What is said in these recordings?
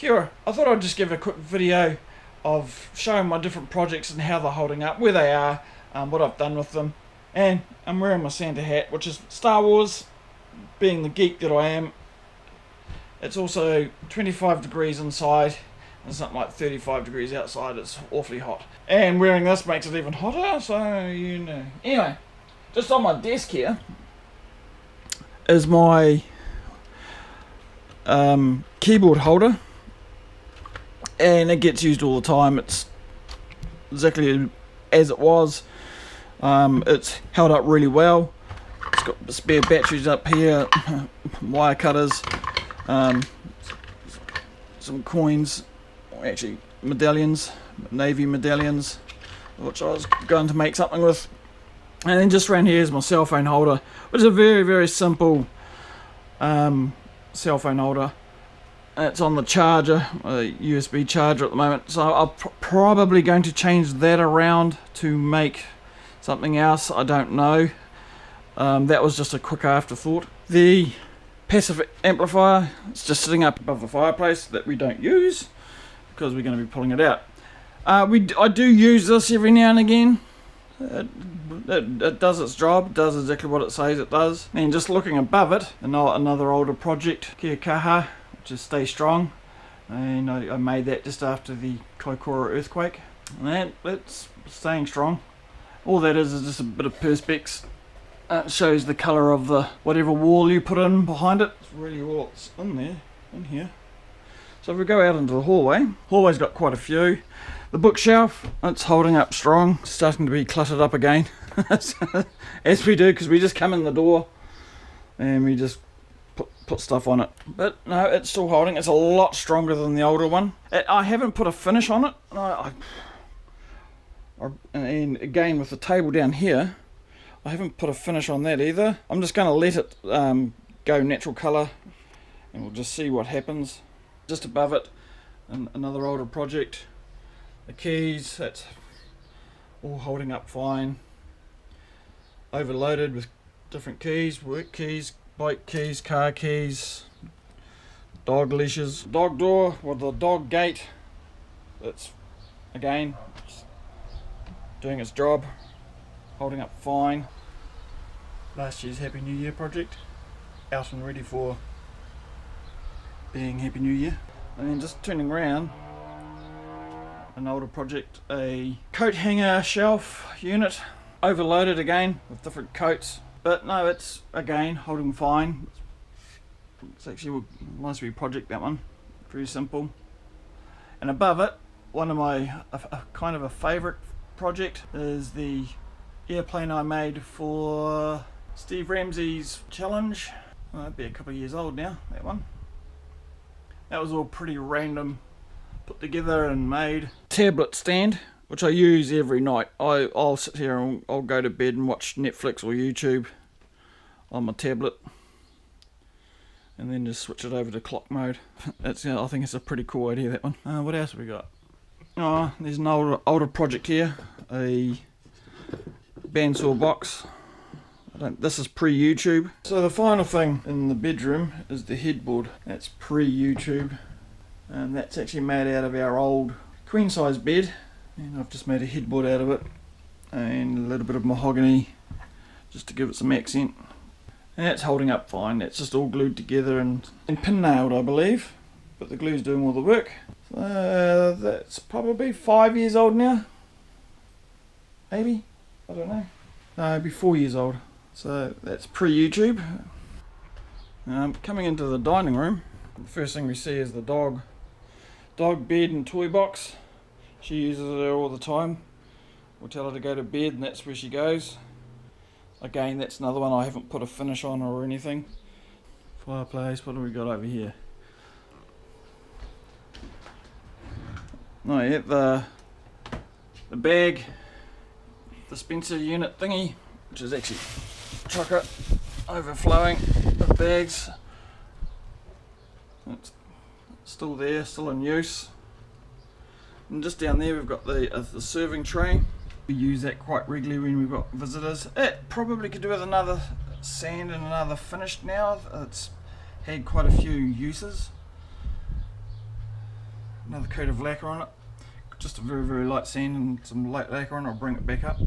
Kia ora. I thought I'd just give a quick video of showing my different projects and how they're holding up, where they are, what I've done with them. And I'm wearing my Santa hat, which is Star Wars. Being the geek that I am, it's also 25 degrees inside and something like 35 degrees outside. It's awfully hot. And wearing this makes it even hotter, so you know. Anyway, just on my desk here is my keyboard holder, and it gets used all the time. It's exactly as it was. It's held up really well. It's got spare batteries up here, wire cutters, some coins, actually medallions, navy medallions, which I was going to make something with. And then just around here is my cell phone holder, which is a very, very simple cell phone holder. It's on the charger, a USB charger at the moment, so I'm probably going to change that around to make something else. I don't know. That was just a quick afterthought. The passive amplifier, it's just sitting up above the fireplace that we don't use because we're going to be pulling it out. I do use this every now and again. It does its job, it does exactly what it says it does. And just looking above it, another older project, Kia Kaha, which is Stay Strong. And I made that just after the Kaikoura earthquake. And it's staying strong. All that is just a bit of perspex. It shows the colour of the whatever wall you put in behind it. It's really all it's in there, in here. So if we go out into the hallway's got quite a few. The bookshelf, it's holding up strong. It's starting to be cluttered up again. As we do, because we just come in the door and we just put stuff on it. But no, it's still holding. It's a lot stronger than the older one. I haven't put a finish on it. And again, with the table down here, I haven't put a finish on that either. I'm just going to let it go natural colour, and we'll just see what happens. Just above it, another older project. The keys, that's all holding up fine. Overloaded with different keys, work keys, bike keys, car keys, dog leashes. Dog door with the dog gate, that's again doing its job, holding up fine. Last year's Happy New Year project, out and ready for being Happy New Year. And then just turning around, an older project, a coat hanger shelf unit, overloaded again with different coats, but no, it's again holding fine. It's actually a nice wee project, that one, very simple. And above it, one of my kind of a favourite project is the airplane I made for Steve Ramsey's challenge. Well, that'd be a couple of years old now, that one. That was all pretty random, put together and made. Tablet stand, which I use every night. I'll sit here and I'll go to bed and watch Netflix or YouTube on my tablet, and then just switch it over to clock mode. I think it's a pretty cool idea, that one. What else have we got? Oh, there's an older project here, a bandsaw box. This is pre-YouTube. So the final thing in the bedroom is the headboard. That's pre-YouTube, and that's actually made out of our old queen size bed, and I've just made a headboard out of it and a little bit of mahogany just to give it some accent. And that's holding up fine. That's just all glued together and pin nailed, I believe, but the glue's doing all the work. So that's probably 5 years old now, maybe, I don't know. No, it'd be 4 years old. So that's pre-YouTube. Coming into the dining room, the first thing we see is the dog bed and toy box. She uses it all the time. We'll tell her to go to bed and that's where she goes. Again, that's another one I haven't put a finish on or anything. Fireplace, what do we got over here? No, yeah, the bag dispenser unit thingy, which is actually chocker overflowing with bags. It's still there, still in use. And just down there we've got the serving tray. We use that quite regularly when we've got visitors. It probably could do with another sand and another finish now. It's had quite a few uses. another coat of lacquer on it. Just a very light sand and some light lacquer on it. I'll bring it back up.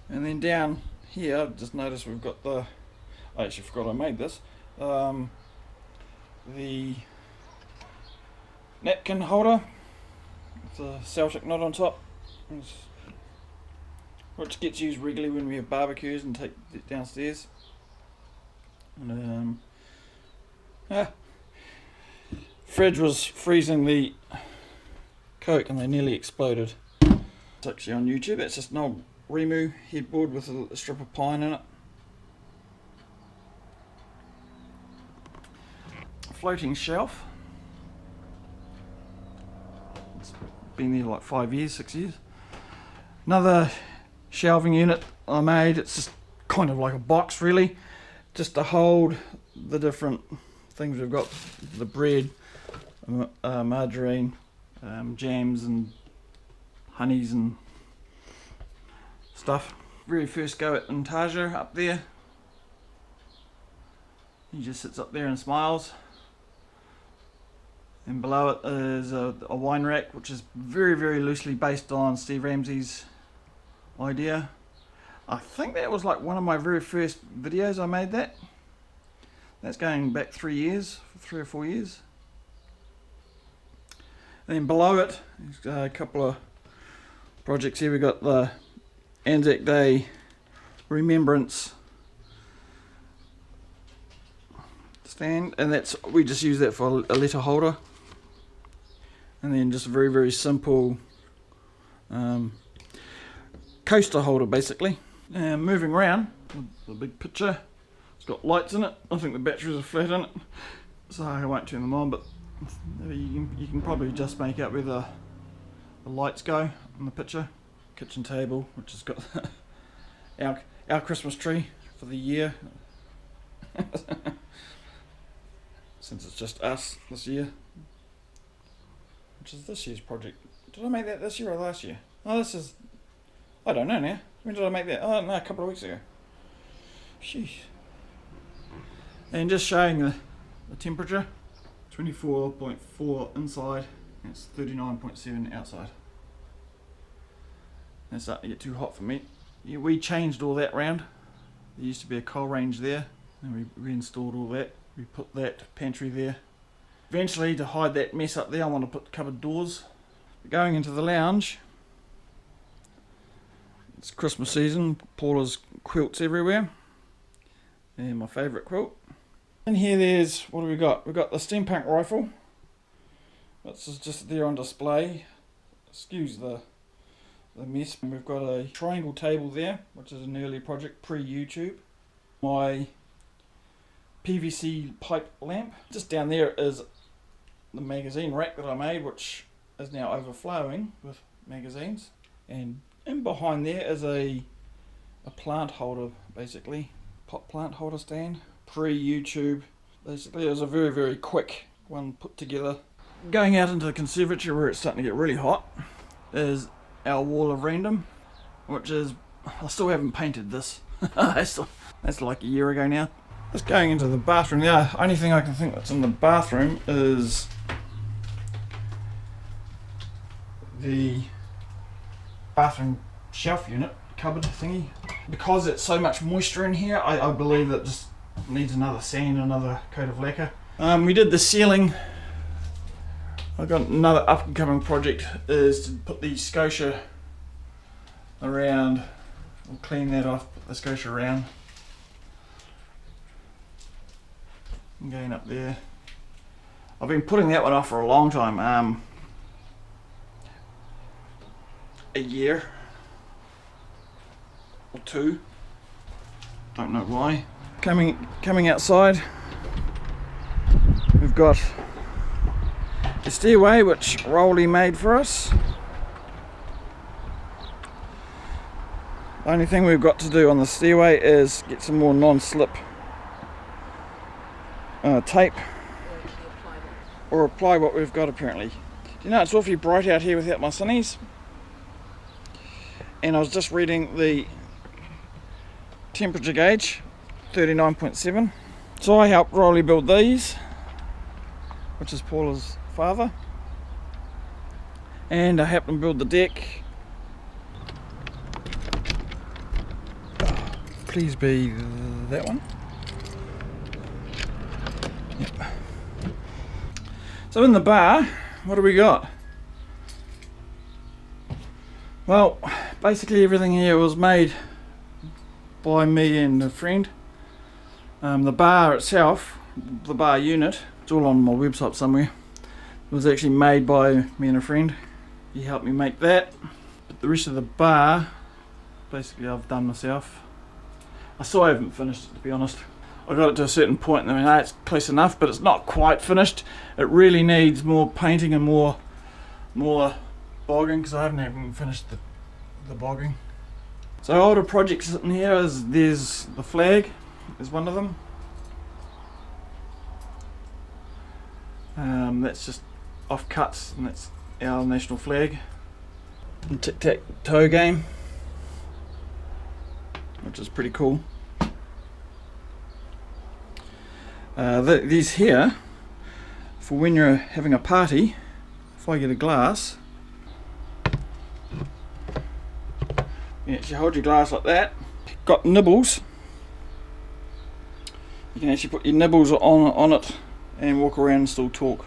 And then down here, I've just noticed we've got the, I actually forgot I made this, the napkin holder with the Celtic knot on top, which gets used regularly when we have barbecues and take it downstairs. And fridge was freezing the Coke and they nearly exploded. It's actually on YouTube. It's just an old Remu headboard with a strip of pine in it. A floating shelf. It's been there like 5 years, 6 years. Another shelving unit I made. It's just kind of like a box really, just to hold the different things we've got, the bread, margarine, jams and honeys and stuff. Very first go at Intaja up there. He just sits up there and smiles. And below it is a wine rack, which is very loosely based on Steve Ramsey's idea. I think that was like one of my very first videos I made that. That's going back 3 years, 3 or 4 years. And then below it, a couple of projects here. We've got the Anzac Day Remembrance stand, and that's, we just use that for a letter holder. And then just a very simple coaster holder basically. And moving around, the big picture, it's got lights in it. I think the batteries are flat in it, so I won't turn them on, but you can probably just make out where the lights go in the picture. Kitchen table, which has got our Christmas tree for the year, since it's just us this year, which is this year's project. Did I make that this year or last year? Oh, this is, I don't know now. When did I make that? Oh no, a couple of weeks ago. Sheesh. And just showing the temperature, 24.4 inside, and it's 39.7 outside. It's starting to get too hot for me. Yeah, we changed all that round. There used to be a coal range there, and we reinstalled all that. We put that pantry there. Eventually, to hide that mess up there, I want to put cupboard doors. Going into the lounge, it's Christmas season. Paula's quilts everywhere, and my favourite quilt. In here, there's, what do we got? We've got the steampunk rifle. This is just there on display. Excuse the mess. We've got a triangle table there, which is an early project pre-YouTube. My PVC pipe lamp. Just down there is the magazine rack that I made, which is now overflowing with magazines. And in behind there is a plant holder, basically. Pot plant holder stand. Pre-YouTube. Basically, it was a very quick one put together. Going out into the conservatory where it's starting to get really hot is our wall of random, which is, I still haven't painted this. That's like a year ago now. Just going into the bathroom. The only thing I can think that's in the bathroom is the bathroom shelf unit, cupboard thingy. Because it's so much moisture in here, I believe that just needs another sand, another coat of lacquer. We did the ceiling. I've got another up and coming project is to put the scotia around. We'll clean that off, put the scotia around. I'm going up there. I've been putting that one off for a long time. A year or two. Don't know why. Coming outside, we've got the stairway which Rolly made for us. The only thing we've got to do on the stairway is get some more non-slip tape, or apply what we've got apparently. You know, it's awfully bright out here without my sunnies, and I was just reading the temperature gauge, 39.7. So I helped Rolly build these. which is Paula's father. And I helped him build the deck. Please be that one. Yep. So in the bar, what do we got? Well, basically everything here was made by me and a friend. The bar itself, the bar unit, it's all on my website somewhere. It was actually made by me and a friend. He helped me make that. But the rest of the bar, basically I've done myself. I still haven't finished it, to be honest. I got it to a certain point and I mean, it's close enough, but it's not quite finished. It really needs more painting and more bogging, because I haven't even finished the bogging. So older projects in here is there's the flag, is one of them. That's just offcuts, and that's our national flag. And tic-tac-toe game, which is pretty cool. These here, for when you're having a party, if I get a glass, you actually hold your glass like that. Got nibbles. You can actually put your nibbles on it and walk around and still talk.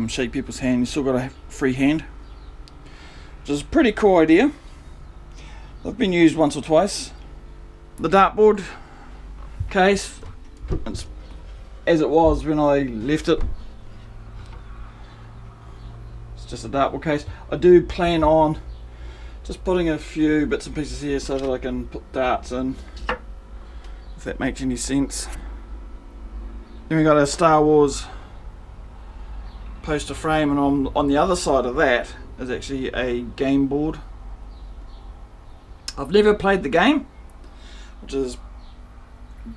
Shake people's hand, you still got a free hand. Which is a pretty cool idea. They've been used once or twice. The dartboard case, it's as it was when I left it. It's just a dartboard case. I do plan on just putting a few bits and pieces here so that I can put darts in, if that makes any sense. Then we got a Star Wars poster frame, and on the other side of that is actually a game board. I've never played the game, which is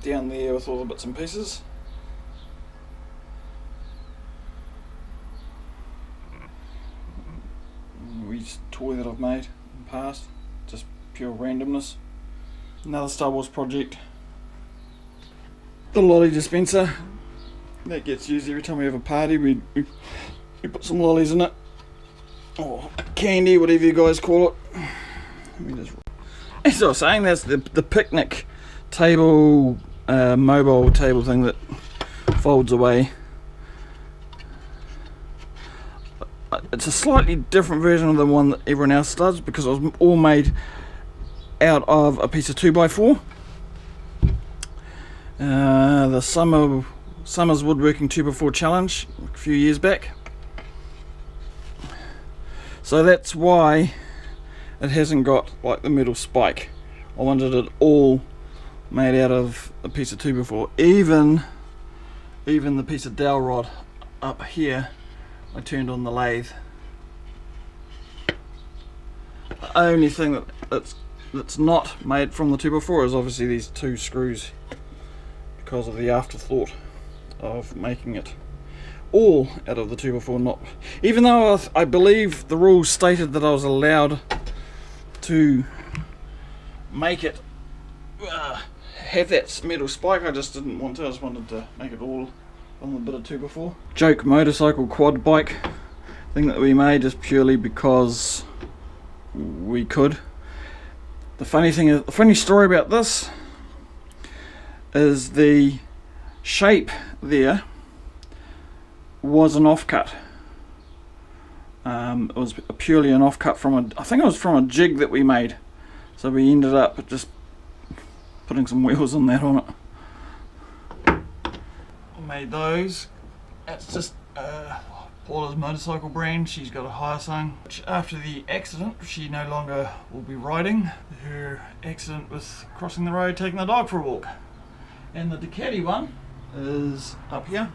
down there with all the bits and pieces. Wee toy that I've made in the past, just pure randomness. Another Star Wars project. The lolly dispenser that gets used every time we have a party. We put some lollies in it, or candy, whatever you guys call it. Let me just, as I was saying, that's the picnic table, mobile table thing that folds away. It's a slightly different version of the one that everyone else does, because it was all made out of a piece of 2x4. The Summer's Woodworking 2x4 challenge a few years back. So that's why it hasn't got like the metal spike. I wanted it all made out of a piece of 2x4. Even the piece of dowel rod up here, I turned on the lathe. The only thing that's not made from the 2x4 is obviously these two screws, because of the afterthought of making it all out of the 2x4. Not even though I believe the rules stated that I was allowed to make it have that metal spike. I just didn't want to. I just wanted to make it all on the bit of 2x4. Joke motorcycle quad bike thing that we made just purely because we could. The funny story about this is the shape there was an offcut. It was purely an offcut from I think it was from a jig that we made. So we ended up just putting some wheels on it. I made those. That's just Paula's motorcycle brand. She's got a Hyosung, which after the accident she no longer will be riding. Her accident was crossing the road taking the dog for a walk. And the Ducati one is up here.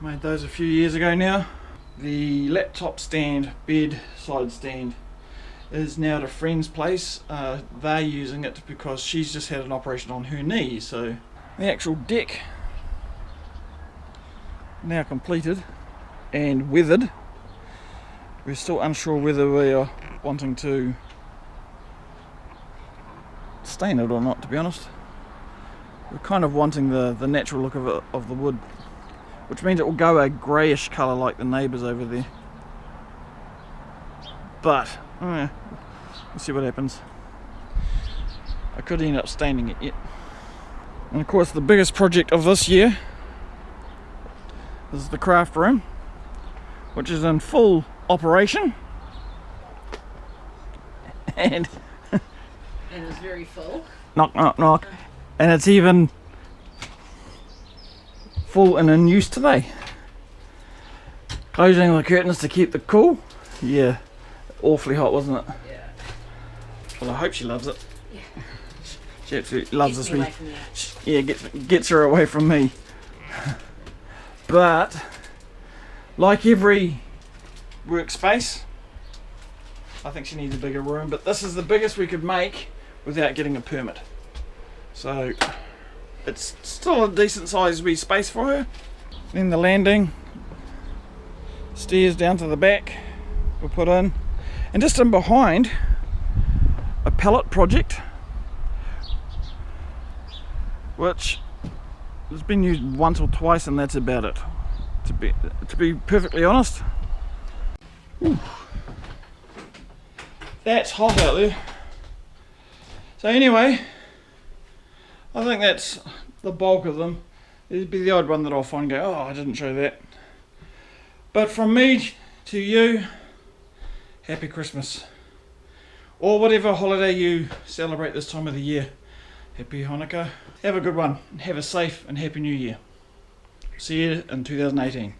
Made those a few years ago now. The laptop stand, bed side stand, is now at a friend's place. They're using it because she's just had an operation on her knee. So the actual deck now completed and weathered. We're still unsure whether we are wanting to stain it or not, to be honest. We're kind of wanting the natural look of the wood, which means it will go a greyish colour like the neighbours over there. But we'll see what happens. I could end up staining it yet. And of course the biggest project of this year is the craft room, which is in full operation. And it's very full. Knock, knock, knock. And it's even full and in use today. Closing the curtains to keep it cool. Yeah, awfully hot, wasn't it? Yeah. Well, I hope she loves it. Yeah. She absolutely loves this. Yeah, Gets her away from me. But like every workspace, I think she needs a bigger room, but this is the biggest we could make without getting a permit. So it's still a decent sized wee space for her. Then the landing, stairs down to the back we'll put in, and just in behind a pallet project which has been used once or twice, and that's about it, to be perfectly honest. Ooh. That's hot out there. So anyway, I think that's the bulk of them. There'd be the odd one that I'll find and go, oh, I didn't show that. But from me to you, Happy Christmas. Or whatever holiday you celebrate this time of the year. Happy Hanukkah. Have a good one. Have a safe and happy new year. See you in 2018.